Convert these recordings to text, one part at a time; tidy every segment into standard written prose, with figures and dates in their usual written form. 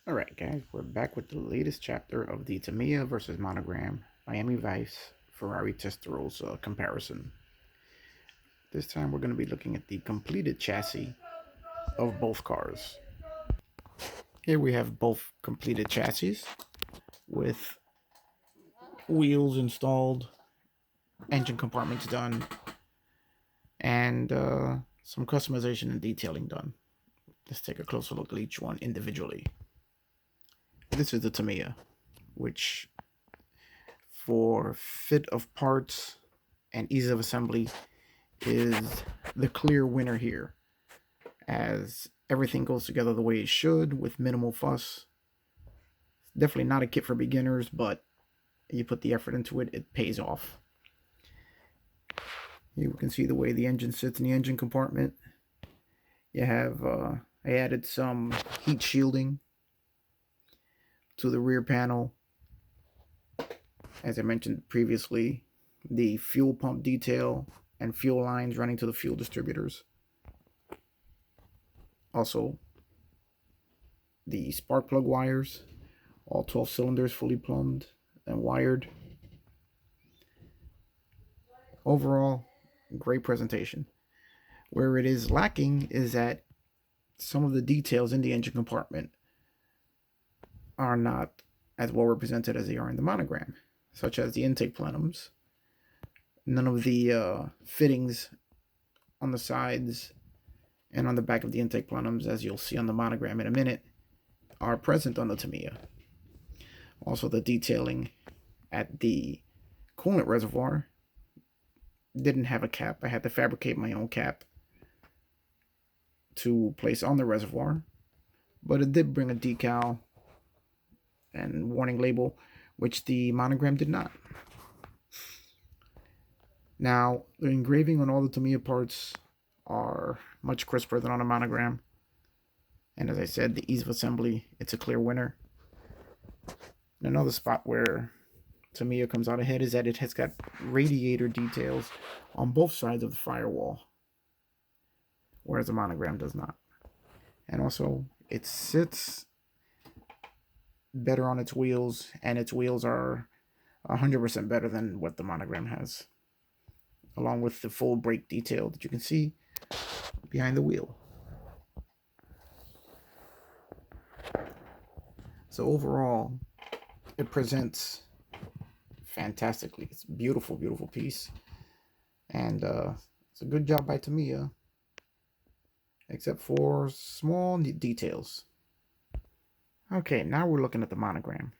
Alright guys, we're back with the latest chapter of the Tamiya versus Monogram Miami Vice Ferrari Testarossa comparison. This time we're going to be looking at the completed chassis of both cars. Here we have both completed chassis with wheels installed, engine compartments done, and some customization and detailing done. Let's take a closer look at each one individually. This is the Tamiya, which for fit of parts and ease of assembly is the clear winner here, as everything goes together the way it should with minimal fuss. It's definitely not a kit for beginners, but you put the effort into it, it pays off. You can see the way the engine sits in the engine compartment. You have I added some heat shielding to the rear panel. As I mentioned previously, the fuel pump detail and fuel lines running to the fuel distributors. Also, the spark plug wires, all 12 cylinders fully plumbed and wired. Overall, great presentation. Where it is lacking is that some of the details in the engine compartment are not as well represented as they are in the Monogram, such as the intake plenums. None of the fittings on the sides and on the back of the intake plenums, as you'll see on the Monogram in a minute, are present on the Tamiya. Also, the detailing at the coolant reservoir didn't have a cap. I had to fabricate my own cap to place on the reservoir, but it did bring a decal and warning label, which the Monogram did not. Now, the engraving on all the Tamiya parts are much crisper than on a Monogram. And as I said, the ease of assembly, it's a clear winner. Another spot where Tamiya comes out ahead is that it has got radiator details on both sides of the firewall, whereas the Monogram does not. And also, it sits better on its wheels, and its wheels are 100% better than what the Monogram has, along with the full brake detail that you can see behind the wheel. So overall, it presents fantastically. It's a beautiful, beautiful piece, and it's a good job by Tamiya, except for small details. Okay, now we're looking at the Monogram.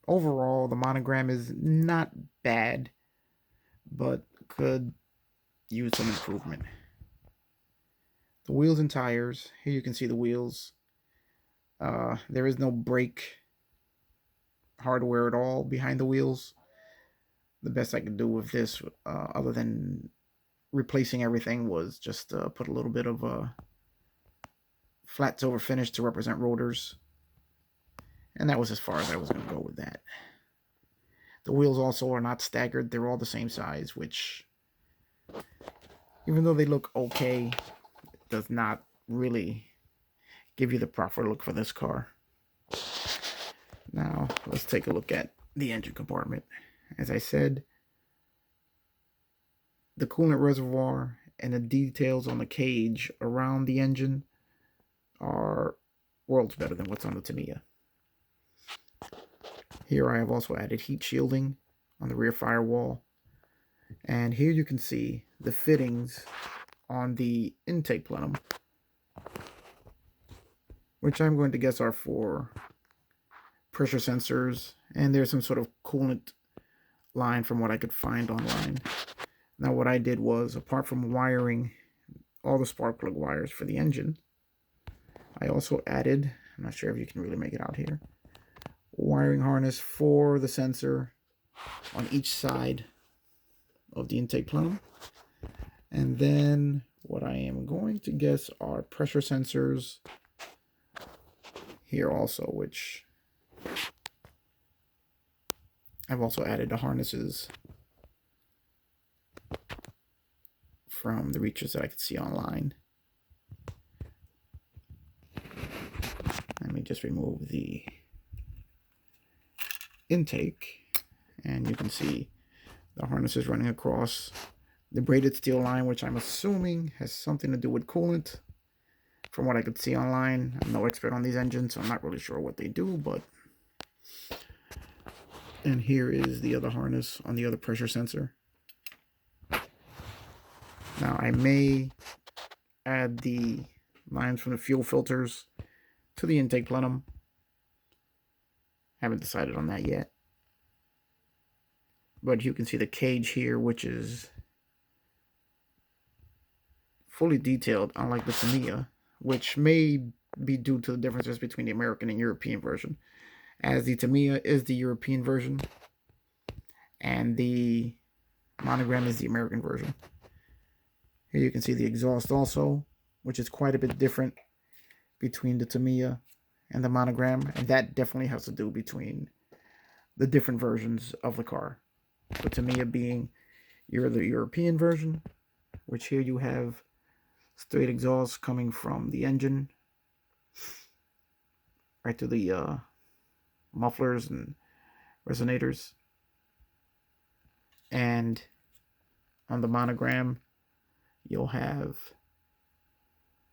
Overall, the Monogram is not bad, but could use some improvement. The wheels and tires, here you can see the wheels. There is no brake hardware at all behind the wheels. The best I could do with this, other than replacing everything, was just put a little bit of a flat silver finish to represent rotors. And that was as far as I was going to go with that. The wheels also are not staggered. They're all the same size, which, even though they look okay, does not really give you the proper look for this car. Now, let's take a look at the engine compartment. As I said, the coolant reservoir and the details on the cage around the engine are worlds better than what's on the Tamiya. Here I have also added heat shielding on the rear firewall. And here you can see the fittings on the intake plenum, which I'm going to guess are for pressure sensors, and there's some sort of coolant line from what I could find online. Now what I did was, apart from wiring all the spark plug wires for the engine, I also added, I'm not sure if you can really make it out here, wiring harness for the sensor on each side of the intake plenum. And then what I am going to guess are pressure sensors here also, which I've also added the harnesses from the reaches that I could see online. Let me just remove the intake, and you can see the harness is running across the braided steel line, which I'm assuming has something to do with coolant. From what I could see online, I'm no expert on these engines, so I'm not really sure what they do, but... And here is the other harness on the other pressure sensor. Now, I may add the lines from the fuel filters to the intake plenum. Haven't decided on that yet. But you can see the cage here, which is fully detailed, unlike the Tamiya, which may be due to the differences between the American and European version, as the Tamiya is the European version and the Monogram is the American version. Here you can see the exhaust also, which is quite a bit different between the Tamiya and the Monogram, and that definitely has to do between the different versions of the car. The Tamiya being the European version, which here you have straight exhaust coming from the engine right to the mufflers and resonators. And on the Monogram, you'll have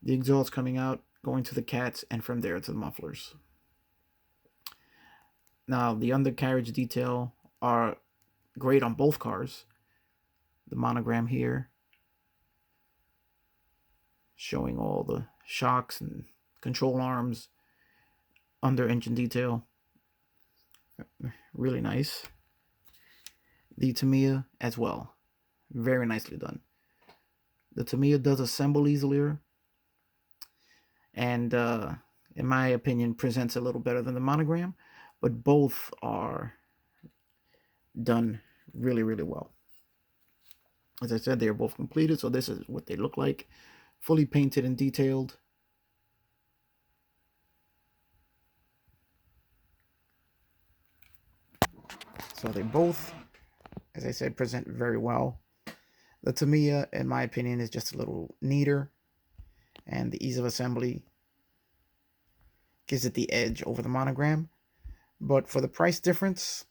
the exhaust coming out, going to the cats, and from there to the mufflers. Now, the undercarriage detail are great on both cars. The Monogram here showing all the shocks and control arms under engine detail. Really nice. The Tamiya as well. Very nicely done. The Tamiya does assemble easier, and in my opinion presents a little better than the Monogram, but both are done really, really well. As I said, they are both completed, so this is what they look like, fully painted and detailed. So they both, as I said, present very well. The Tamiya, in my opinion, is just a little neater, and the ease of assembly gives it the edge over the Monogram. But for the price difference,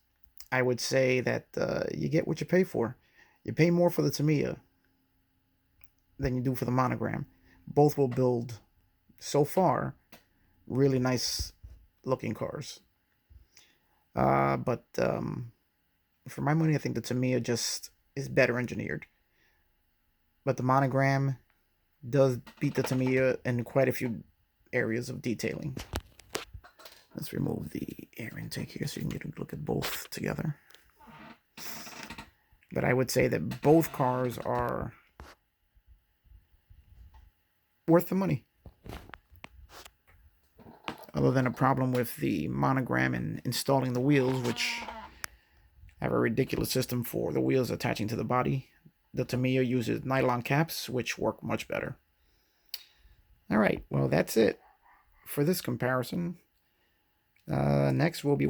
I would say that you get what you pay for. You pay more for the Tamiya than you do for the Monogram. Both will build, so far, really nice looking cars. But for my money, I think the Tamiya just is better engineered. But the Monogram does beat the Tamiya in quite a few areas of detailing. Let's remove the air intake here so you can get a look at both together. But I would say that both cars are worth the money. Other than a problem with the Monogram and installing the wheels, which have a ridiculous system for the wheels attaching to the body. The Tamiya uses nylon caps, which work much better. All right, well, that's it for this comparison. Next, we'll be